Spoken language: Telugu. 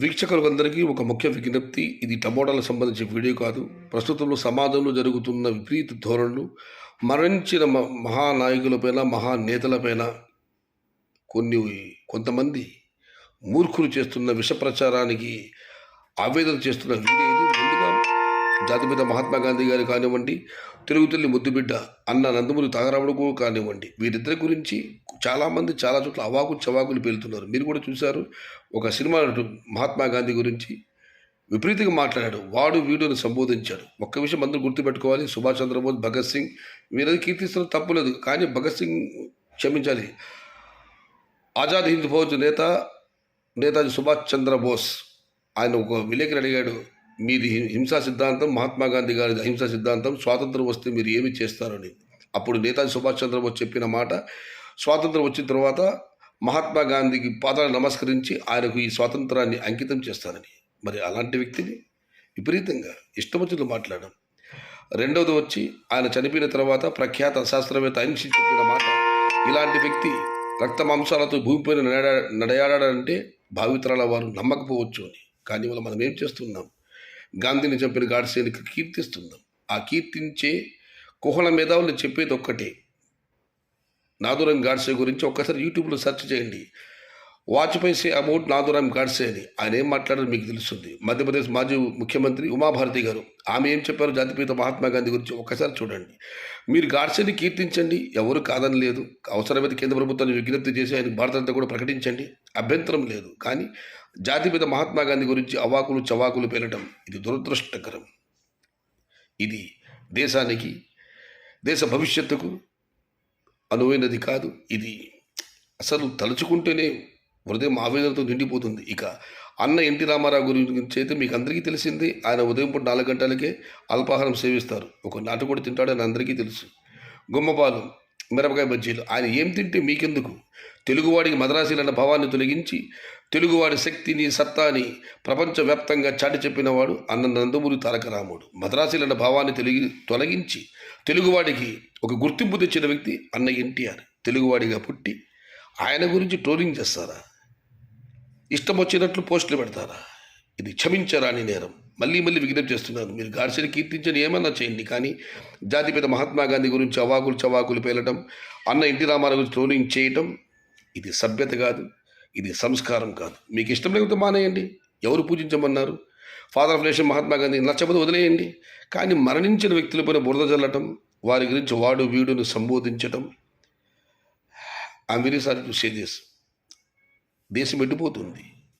వీక్షకులందరికీ ఒక ముఖ్య విజ్ఞప్తి. ఇది టమోటాలకు సంబంధించిన వీడియో కాదు. ప్రస్తుతంలో సమాజంలో జరుగుతున్న విపరీత ధోరణులు, మరణించిన మహానాయకులపైన, మహానేతలపైన కొంతమంది మూర్ఖులు చేస్తున్న విష ప్రచారానికి ఆవేదన చేస్తున్న వీడియో ఇది. ముందుగా జాతిపిత మహాత్మా గాంధీ గారు కానివ్వండి, తెలుగు తల్లి ముద్దుబిడ్డ అన్న నందమూరి తారకరాముడు కానివ్వండి, వీరిద్దరి గురించి చాలామంది చాలా చోట్ల అవాకులు చవాకులు పేలుతున్నారు. మీరు కూడా చూశారు. ఒక సినిమా మహాత్మా గాంధీ గురించి విపరీతంగా మాట్లాడాడు. వాడు వీడియోని సంబోధించాడు. ఒక్క విషయం అందరూ గుర్తుపెట్టుకోవాలి. సుభాష్ చంద్రబోస్, భగత్ సింగ్ వీరది కీర్తిస్తున్న తప్పులేదు. కానీ భగత్ సింగ్ క్షమించాలి. ఆజాద్ హింద్ ఫౌజ్ నేతాజీ సుభాష్ చంద్రబోస్ ఆయన ఒక విలేకరు అడిగాడు, మీది హింసా సిద్ధాంతం, మహాత్మా గాంధీ గారి అహింసా సిద్ధాంతం, స్వాతంత్రం వస్తే మీరు ఏమి చేస్తారని. అప్పుడు నేతాజీ సుభాష్ చంద్రబోస్ చెప్పిన మాట, స్వాతంత్రం వచ్చిన తర్వాత మహాత్మా గాంధీకి పాదాలు నమస్కరించి ఆయనకు ఈ స్వాతంత్రాన్ని అంకితం చేస్తానని. మరి అలాంటి వ్యక్తిని విపరీతంగా ఇష్టం వచ్చినట్లు మాట్లాడడం. రెండవది వచ్చి ఆయన చనిపోయిన తర్వాత ప్రఖ్యాత శాస్త్రవేత్త ఐన్స్టీన్ చెప్పిన మాట, ఇలాంటి వ్యక్తి రక్త మాంసాలతో భూమిపైన నడయాడాడంటే భావితరాల వారు నమ్మకపోవచ్చు అని. కానీ ఇవాళ మనం ఏం చేస్తున్నాం? గాంధీని చంపిన గాడ్సేని కీర్తిస్తున్నాం. ఆ కీర్తించే కుహల మేధావులు చెప్పేది ఒక్కటే. నాథురామ్ గాడ్సే గురించి ఒక్కసారి యూట్యూబ్లో సెర్చ్ చేయండి. వాజ్పేయి సే అబౌట్ నాథురామ్ గాడ్సే అని. ఆయన ఏం మాట్లాడారో మీకు తెలుస్తుంది. మధ్యప్రదేశ్ మాజీ ముఖ్యమంత్రి ఉమాభారతి గారు, ఆమె ఏం చెప్పారు జాతిపిత మహాత్మా గాంధీ గురించి ఒక్కసారి చూడండి. మీరు గాడ్సేని కీర్తించండి, ఎవరు కాదని లేదు. అవసరమైతే కేంద్ర ప్రభుత్వాన్ని విజ్ఞప్తి చేసి ఆయన భారతంతా కూడా ప్రకటించండి, అభ్యంతరం లేదు. కానీ జాతిపిత మహాత్మా గాంధీ గురించి అవాకులు చవాకులు పేలటం ఇది దురదృష్టకరం. ఇది దేశానికి, దేశ భవిష్యత్తుకు అనువైనది కాదు. ఇది అసలు తలుచుకుంటేనే హృదయం ఆవేదనతో నిండిపోతుంది. ఇక అన్న ఎన్టీ రామారావు గురించి అయితే మీకు అందరికీ తెలిసింది. ఆయన ఉదయం పూట 4 గంటలకే అల్పాహారం సేవిస్తారు. ఒక నాటుకోడి తింటాడని అందరికీ తెలుసు. గుమ్మపాలు, మిరపకాయ బజ్జీలు. ఆయన ఏం తింటే మీకెందుకు? తెలుగువాడికి మద్రాసీలన్న భావాన్ని తొలగించి తెలుగువాడి శక్తిని, సత్తాని ప్రపంచవ్యాప్తంగా చాటి చెప్పినవాడు అన్న నందమూరి తారకరాముడు. మద్రాసీలన్న భావాన్ని తొలగించి తెలుగువాడికి ఒక గుర్తింపు తెచ్చిన వ్యక్తి అన్న ఎన్టీఆర్. తెలుగువాడిగా పుట్టి ఆయన గురించి ట్రోలింగ్ చేస్తారా? ఇష్టం వచ్చినట్లు పోస్టులు పెడతారా? ఇది క్షమించరాని నేరం. మళ్ళీ విజ్ఞప్తి చేస్తున్నాను. మీరు గాడ్సేని కీర్తించని ఏమన్నా చేయండి, కానీ జాతిపిత మహాత్మా గాంధీ గురించి అవాకులు చవాకులు పేలటం, అన్న ఎన్టీ రామారావు గురించి ట్రోలింగ్ చేయటం ఇది సభ్యత కాదు, ఇది సంస్కారం కాదు. మీకు ఇష్టం లేకపోతే మానేయండి. ఎవరు పూజించమన్నారు? Father of nation Mahatma Gandhi నచ్చకపోతే వదిలేయండి. కానీ మరణించిన వ్యక్తులపైన బురద జల్లటం, వారి గురించి వాడు వీడును సంబోధించటం, I'm very sorry to say this. దేశం ఎడిపోతుంది.